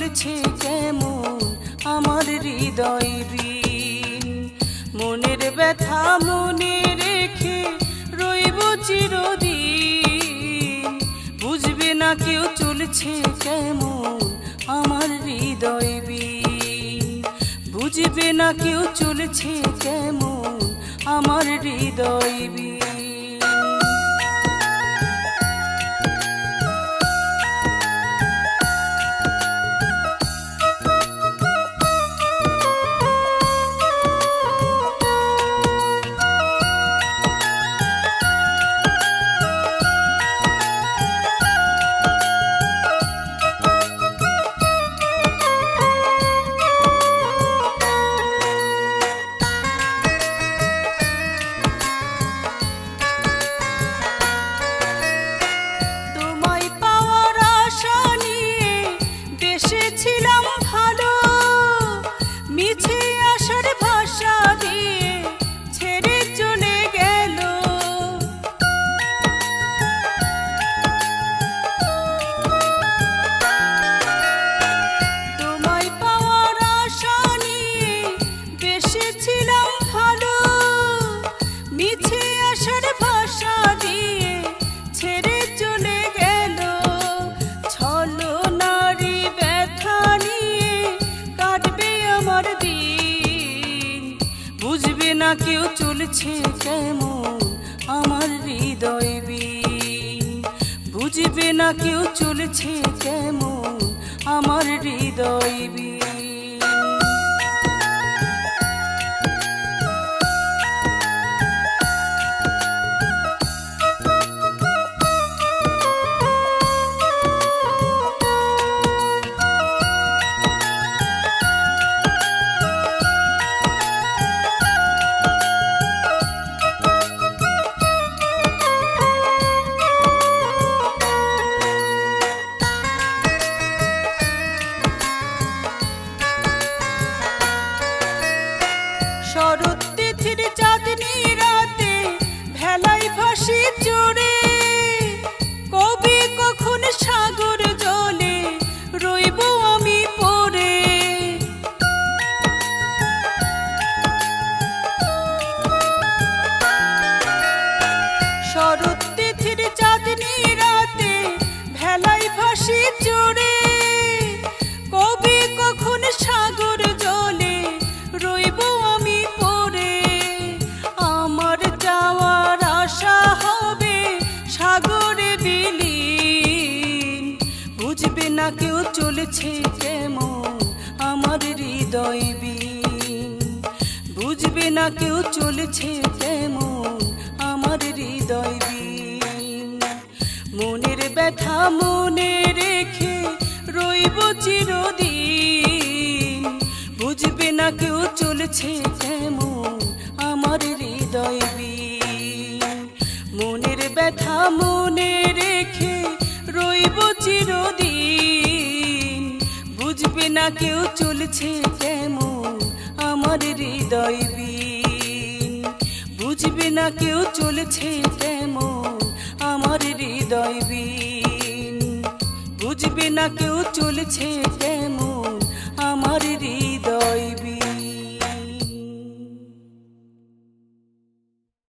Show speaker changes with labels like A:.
A: চলছে কেমন আমার হৃদয় বিন। মনের ব্যথা মনে রেখে রইব চিরদিন, বুঝবে না কেউ চলছে কেমন আমার হৃদয় বিন। বুঝবে না কেউ চলছে কেমন আমার হৃদয় বিন। বুঝবে না কেউ চলছে কেমন আমার হৃদয় বিন। বুঝবে না কেউ চলছে কেমন আমার হৃদয় বিন। শরৎ তিথির চাঁদনি রাতে ভেলায় ভাসি চড়ে, কবি কখন সাগর জলে রইব আমি পড়ে। শরৎ তিথির চাঁদনি রাতে ভেলায় ভাসি চড়ে, কবি কখন সাগর জলে রইব আমি পড়ে। আমার যাওয়ার আশা হবে সাগরে বিলীন, বুঝবে না কেউ চলেছে কেমন আমার হৃদয় বিন। বুঝবে না কেউ চলেছে কেমন আমার হৃদয় বিন। মনের ব্যথা মনে রেখে রইব চিরদিন, বুঝবে না কেউ চলছে কেমন আমার হৃদয় বিন। মনের ব্যথা মনে রেখে রইব চিরদিন, বুঝবে না কেউ চলছে কেমন আমার হৃদয় বিন। বুঝবে না কেউ চলছে কেমন আমার হৃদয় বিন। বুঝবে না কেউ চলছে কেমন আমার হৃদয়।